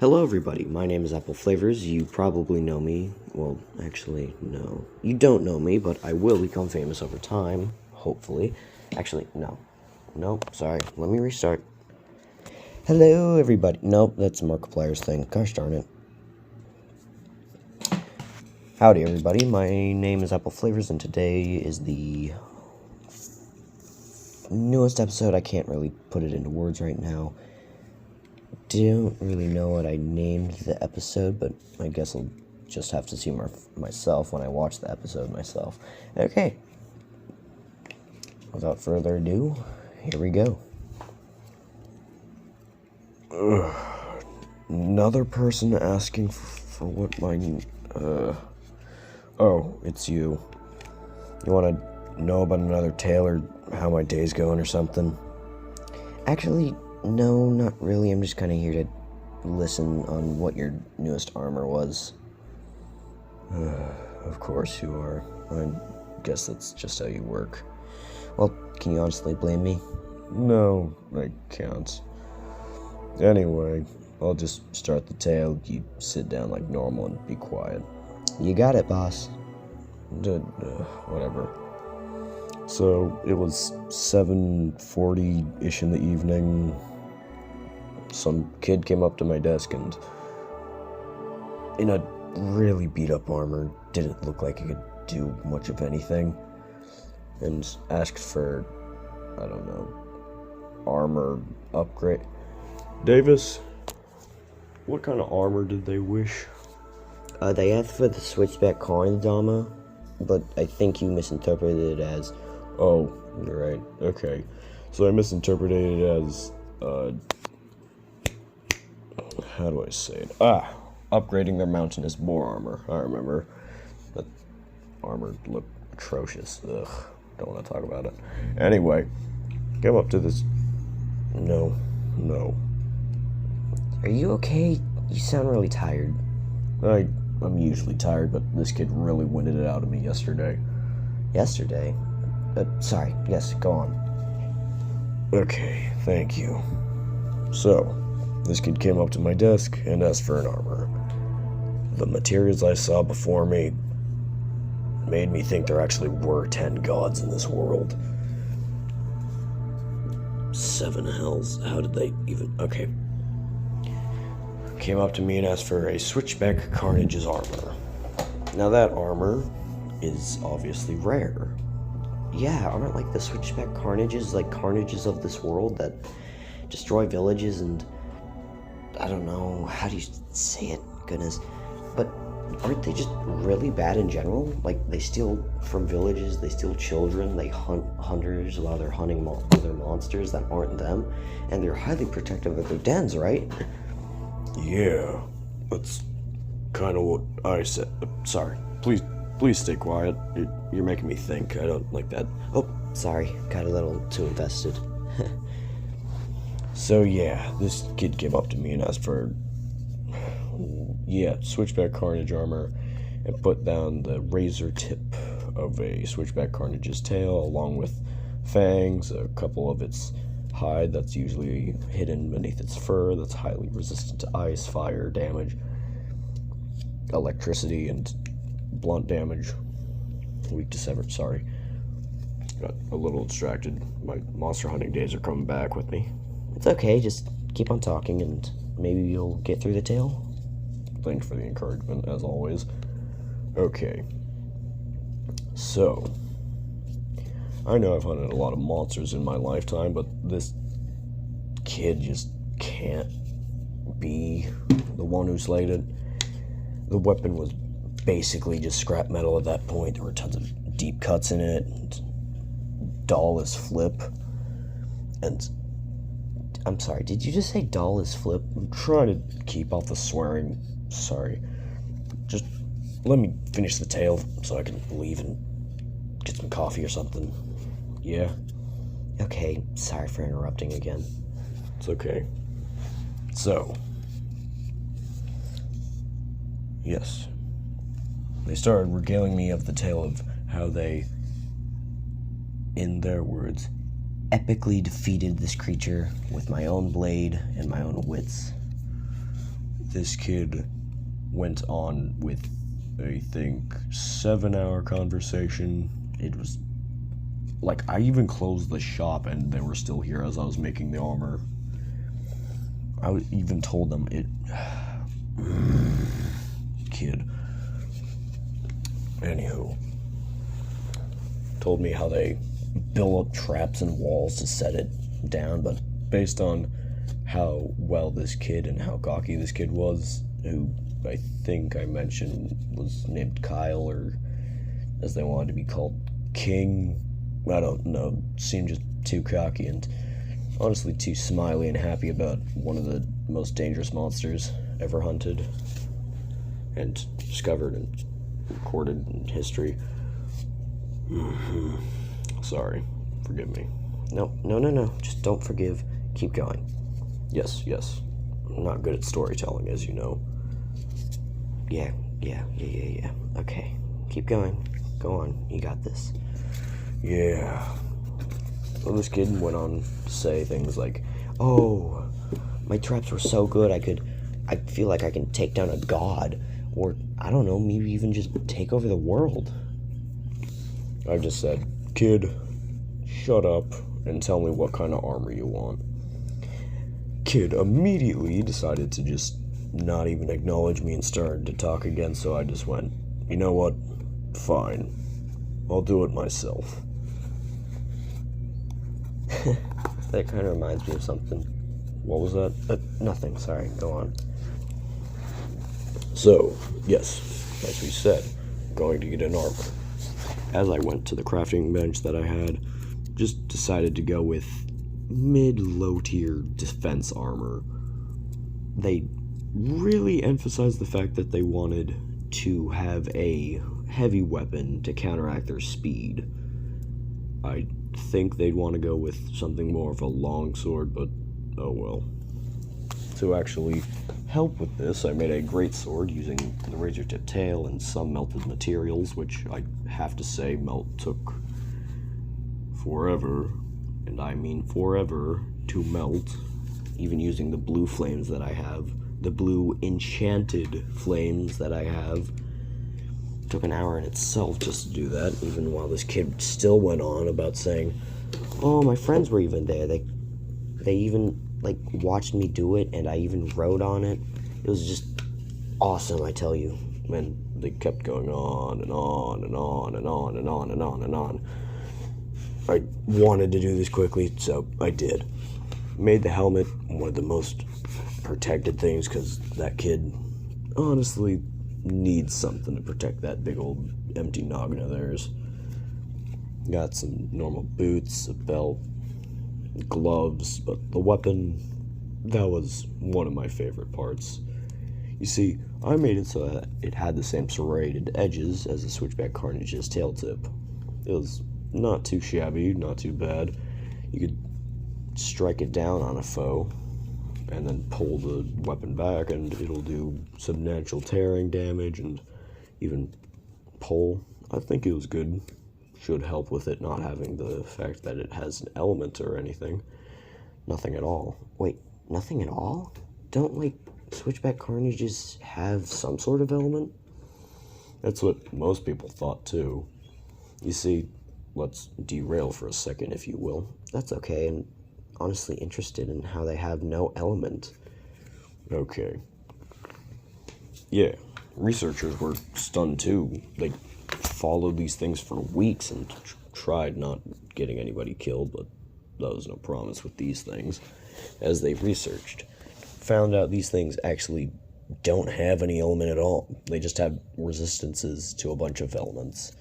Hello everybody, my name is Apple Flavors. You probably know me. Well, actually, no. You don't know me, but I will become famous over time, hopefully. Actually, no. Nope, sorry. Let me restart. Hello everybody. Nope, that's Markiplier's thing. Gosh darn it. Howdy everybody, my name is Apple Flavors, and today is the newest episode. I can't really put it into words right now. Don't really know what I named the episode, but I guess I'll just have to see myself when I watch the episode myself. Okay. Without further ado, here we go. Another person asking for what my... Oh, it's you. You want to know about another tale or how my day's going or something? Actually... no, not really. I'm just kind of here to listen on what your newest armor was. Of course you are. I guess that's just how you work. Well, can you honestly blame me? No, I can't. Anyway, I'll just start the tale. You sit down like normal and be quiet. You got it, boss. Whatever. So, it was 7:40-ish in the evening. Some kid came up to my desk and, in a really beat-up armor, didn't look like he could do much of anything, and asked for, I don't know, armor upgrade. Davis, what kind of armor did they wish? They asked for the switchback carnage armor, but I think you misinterpreted it as... Oh, you're right. Okay. So I misinterpreted it as, how do I say it? Upgrading their mountainous boar armor. I remember. That armor looked atrocious. Ugh. Don't want to talk about it. Anyway, came up to this... No. Are you okay? You sound really tired. I'm usually tired, but this kid really winded it out of me yesterday. Yesterday? Sorry. Yes, go on. Okay, thank you. So, this kid came up to my desk and asked for an armor. The materials I saw before me made me think there actually were 10 gods in this world. 7 hells. How did they even... Okay. Came up to me and asked for a switchback carnage's armor. Now that armor is obviously rare. Yeah, aren't like the switchback carnages like carnages of this world that destroy villages and... I don't know, how do you say it? Goodness. But aren't they just really bad in general? Like, they steal from villages, they steal children, they hunt hunters while they're hunting other monsters that aren't them, and they're highly protective of their dens, right? Yeah, that's kind of what I said. Sorry, please stay quiet. You're making me think. I don't like that. Oh, sorry, got a little too invested. So yeah, this kid came up to me and asked for, switchback carnage armor, and put down the razor tip of a switchback carnage's tail, along with fangs, a couple of its hide that's usually hidden beneath its fur, that's highly resistant to ice, fire, damage, electricity, and blunt damage. Weak to severed, sorry. Got a little distracted. My monster hunting days are coming back with me. It's okay, just keep on talking and maybe you'll get through the tale. Thanks for the encouragement, as always. Okay. So, I know I've hunted a lot of monsters in my lifetime, but this kid just can't be the one who slayed it. The weapon was basically just scrap metal at that point. There were tons of deep cuts in it, and dull as flip, and... I'm sorry, did you just say doll as flip? I'm trying to keep off the swearing. Sorry. Just let me finish the tale so I can leave and get some coffee or something. Yeah? Okay, sorry for interrupting again. It's okay. So, yes. They started regaling me of the tale of how they, in their words, epically defeated this creature with my own blade and my own wits. this kid went on with, I think, 7-hour conversation. It was like, I even closed the shop and they were still here as I was making the armor. I even told them it... Kid. Anywho. Told me how they build up traps and walls to set it down, but based on how well this kid and how cocky this kid was, who I think I mentioned was named Kyle, or as they wanted to be called, King, I don't know, seemed just too cocky and honestly too smiley and happy about one of the most dangerous monsters ever hunted and discovered and recorded in history. Sorry, forgive me. No, just don't forgive. Keep going. Yes. I'm not good at storytelling, as you know. Yeah. Okay, keep going. Go on, you got this. Yeah. Well, this kid went on to say things like, oh, my traps were so good I feel like I can take down a god, or, I don't know, maybe even just take over the world. I just said, kid, shut up and tell me what kind of armor you want. Kid immediately decided to just not even acknowledge me and started to talk again, so I just went, you know what, fine, I'll do it myself. That kind of reminds me of something. What was that? Nothing, sorry, go on. So, yes, as we said, going to get an armor. As I went to the crafting bench that I had, just decided to go with mid-low tier defense armor. They really emphasized the fact that they wanted to have a heavy weapon to counteract their speed. I think they'd want to go with something more of a longsword, but oh well. To actually help with this, I made a great sword using the razor tip tail and some melted materials, which I have to say took forever, and I mean forever, to melt, even using the blue flames that I have, the blue enchanted flames that I have. It took an hour in itself just to do that, even while this kid still went on about saying, oh, my friends were even there, they even watched me do it, and I even wrote on it. It was just awesome, I tell you. And they kept going on and on and on and on and on and on and on. I wanted to do this quickly, so I did. Made the helmet one of the most protected things, because that kid honestly needs something to protect that big old empty noggin of theirs. Got some normal boots, a belt, gloves, but the weapon, that was one of my favorite parts. You see, I made it so that it had the same serrated edges as the switchback carnage's tail tip. It was not too shabby, not too bad. You could strike it down on a foe and then pull the weapon back and it'll do substantial tearing damage and even pull. I think it was good. Should help with it not having the fact that it has an element or anything. Nothing at all. Wait, nothing at all? Don't, switchback carnages have some sort of element? That's what most people thought, too. You see, let's derail for a second, if you will. That's okay, I'm honestly interested in how they have no element. Okay. Yeah, researchers were stunned, too. They followed these things for weeks and tried not getting anybody killed, but that was no promise with these things. As they researched, found out these things actually don't have any element at all. They just have resistances to a bunch of elements.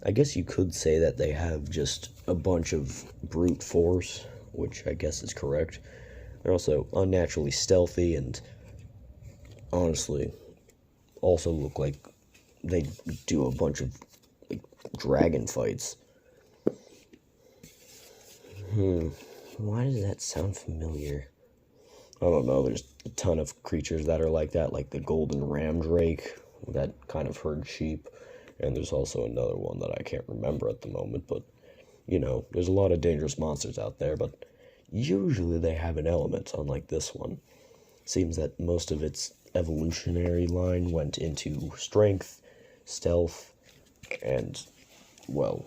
I guess you could say that they have just a bunch of brute force, which I guess is correct. They're also unnaturally stealthy and honestly also look like they do a bunch of dragon fights. Why does that sound familiar? I don't know, there's a ton of creatures that are like that, like the golden ram drake that kind of herd sheep, and there's also another one that I can't remember at the moment, but there's a lot of dangerous monsters out there, but usually they have an element, unlike this one. Seems that most of its evolutionary line went into strength, stealth, and, well,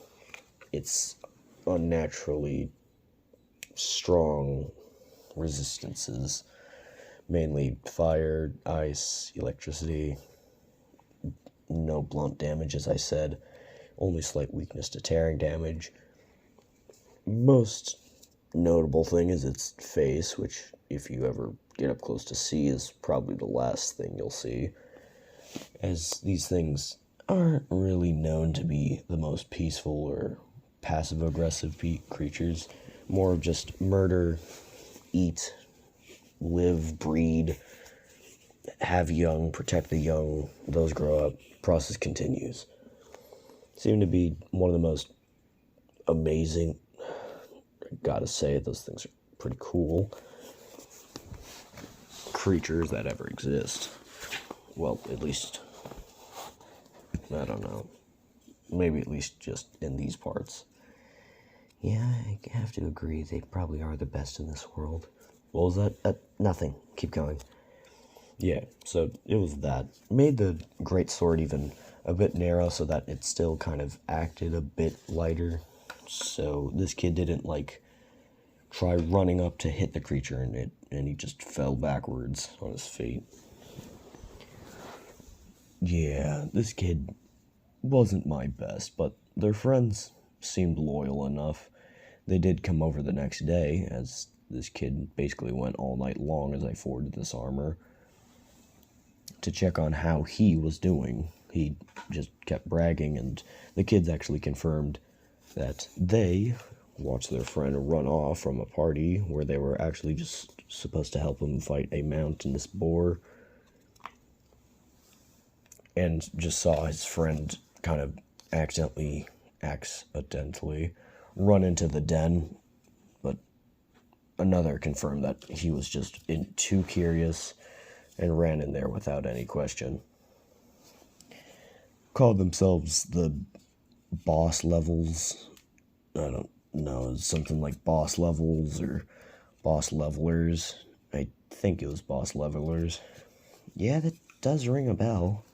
its unnaturally strong resistances, mainly fire, ice, electricity, no blunt damage, as I said, only slight weakness to tearing damage. Most notable thing is its face, which, if you ever get up close to see, is probably the last thing you'll see, as these things aren't really known to be the most peaceful or passive-aggressive creatures. More of just murder, eat, live, breed, have young, protect the young, those grow up, process continues. Seem to be one of the most amazing, I gotta say, those things are pretty cool, creatures that ever exist. Well, at least, I don't know, maybe at least just in these parts. Yeah, I have to agree, they probably are the best in this world. What was that? Nothing. Keep going. Yeah, so it was that. Made the greatsword even a bit narrow so that it still kind of acted a bit lighter. So this kid didn't, try running up to hit the creature and he just fell backwards on his feet. Yeah, this kid wasn't my best, but their friends seemed loyal enough. They did come over the next day, as this kid basically went all night long as I forged this armor, to check on how he was doing. He just kept bragging, and the kids actually confirmed that they watched their friend run off from a party where they were actually just supposed to help him fight a mountainous boar, and just saw his friend kind of accidentally run into the den, but another confirmed that he was just too curious and ran in there without any question. Called themselves the boss levels. I don't know, something like boss levels or boss levelers. I think it was boss levelers. Yeah, that does ring a bell.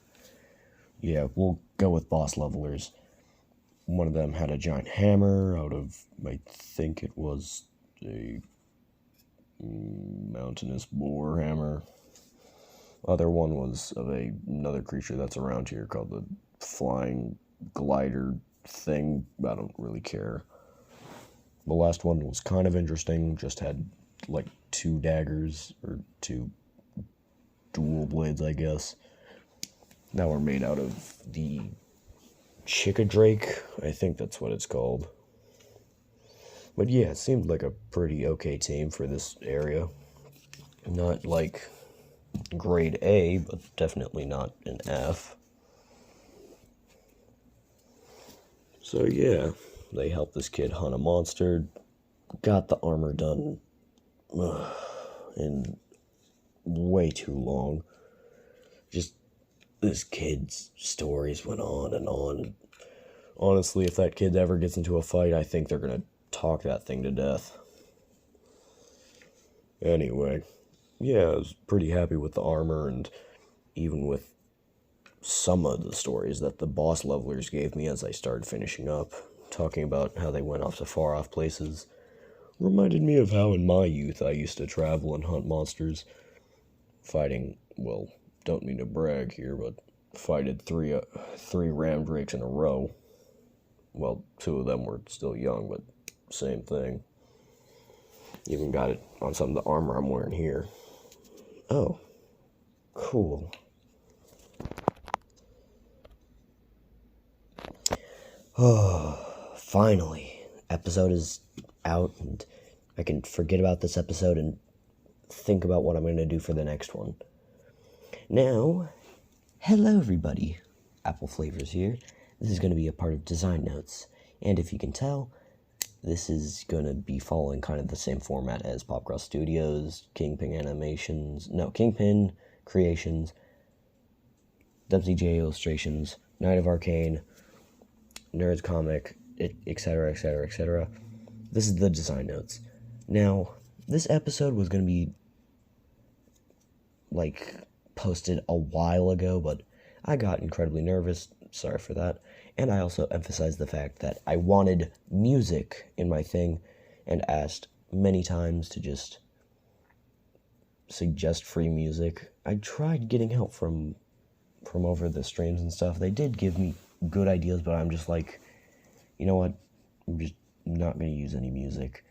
Yeah, we'll go with boss levelers. One of them had a giant hammer out of, I think it was a mountainous boar hammer. Other one was of another creature that's around here called the flying glider thing. I don't really care. The last one was kind of interesting, just had two daggers, or two dual blades, I guess, that were made out of the chickadrake, I think that's what it's called. But yeah, it seemed like a pretty okay team for this area. Not grade A, but definitely not an F. So yeah, they helped this kid hunt a monster, got the armor done in way too long. Just, this kid's stories went on and on. Honestly, if that kid ever gets into a fight, I think they're gonna talk that thing to death. Anyway, yeah, I was pretty happy with the armor, and even with some of the stories that the boss levelers gave me as I started finishing up, talking about how they went off to far-off places, reminded me of how in my youth I used to travel and hunt monsters, fighting, well, don't mean to brag here, but fighted three ram drakes in a row. Well, two of them were still young, but same thing. Even got it on some of the armor I'm wearing here. Oh, cool. Oh, finally. Episode is out, and I can forget about this episode and think about what I'm going to do for the next one. Now, hello everybody. Apple Flavors here. This is going to be a part of Design Notes, and if you can tell, this is going to be following kind of the same format as Popcross Studios, Kingpin Creations, WCJ Illustrations, Night of Arcane, Nerds Comic, etc., etc., etc. This is the Design Notes. Now, this episode was going to be posted a while ago, but I got incredibly nervous. Sorry for that. And I also emphasized the fact that I wanted music in my thing and asked many times to just suggest free music. I tried getting help from over the streams and stuff. They did give me good ideas, but I'm just like, you know what? I'm just not going to use any music.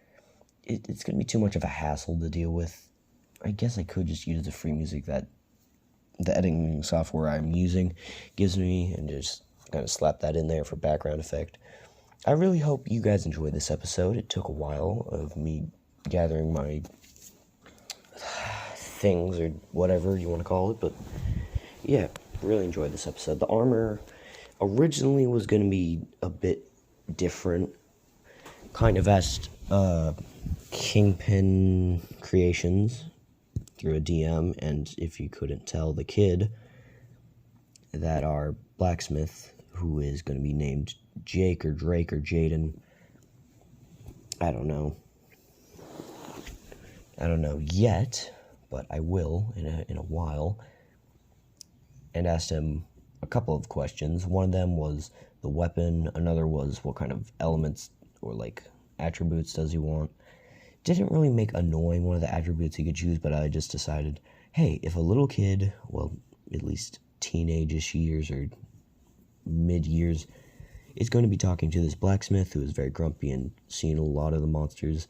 It's going to be too much of a hassle to deal with. I guess I could just use the free music that the editing software I'm using gives me and just kind of slap that in there for background effect. I really hope you guys enjoyed this episode. It took a while of me gathering my things or whatever you want to call it, but yeah, really enjoyed this episode. The armor originally was going to be a bit different. Kind of asked Kingpin Creations through a DM, and if you couldn't tell, the kid that our blacksmith, who is going to be named Jake or Drake or Jaden, I don't know yet, but I will in a while, and asked him a couple of questions. One of them was the weapon, another was what kind of elements or like attributes does he want. Didn't really make annoying one of the attributes he could choose, but I just decided, hey, if a little kid, well, at least teenage-ish years or mid-years, is going to be talking to this blacksmith who is very grumpy and seen a lot of the monsters,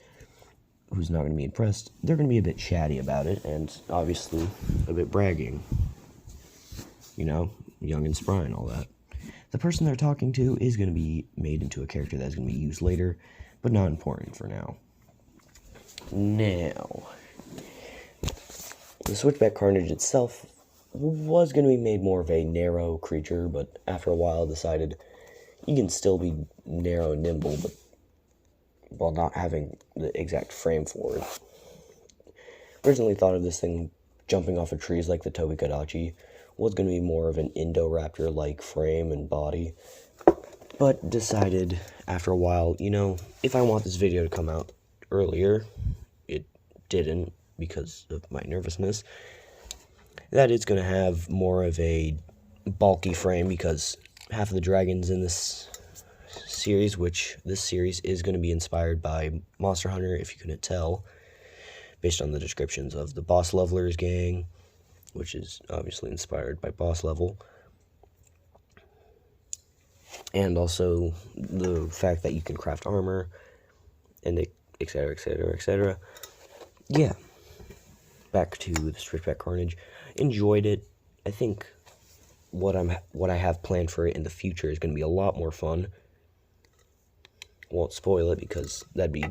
who's not going to be impressed, they're going to be a bit chatty about it, and obviously a bit bragging. You know, young and spry and all that. The person they're talking to is going to be made into a character that's going to be used later, but not important for now. Now, the switchback carnage itself was going to be made more of a narrow creature, but after a while decided you can still be narrow and nimble, but while not having the exact frame for it. Originally thought of this thing jumping off of trees like the Tobikadachi was going to be more of an Indoraptor-like frame and body, but decided after a while, you know, if I want this video to come out earlier, it didn't because of my nervousness, that it's going to have more of a bulky frame because half of the dragons in this series, which this series is going to be inspired by Monster Hunter, if you couldn't tell, based on the descriptions of the Boss Levelers gang, which is obviously inspired by Boss Level, and also the fact that you can craft armor, and etc, etc, etc. Yeah, back to the switchback carnage. Enjoyed it. I think what I have planned for it in the future is going to be a lot more fun. Won't spoil it because that'd be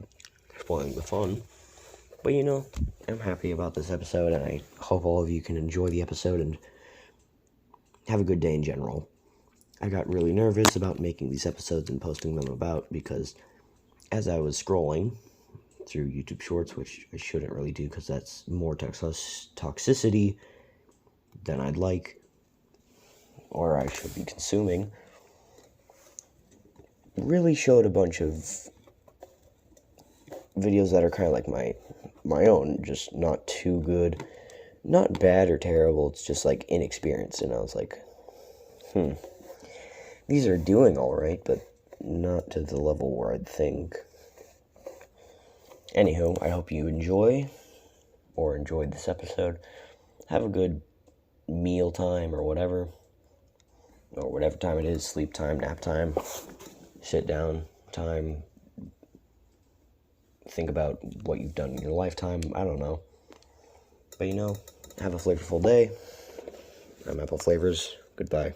spoiling the fun. But you know, I'm happy about this episode, and I hope all of you can enjoy the episode and have a good day in general. I got really nervous about making these episodes and posting them about because as I was scrolling through YouTube Shorts, which I shouldn't really do because that's more toxicity than I'd like, or I should be consuming, really showed a bunch of videos that are kind of like my own, just not too good, not bad or terrible, it's just like inexperienced, and I was like, these are doing alright, but not to the level where I'd think. Anywho, I hope you enjoyed this episode. Have a good meal time or whatever time it is, sleep time, nap time, sit down time, think about what you've done in your lifetime, I don't know. But you know, have a flavorful day. I'm Apple Flavors. Goodbye.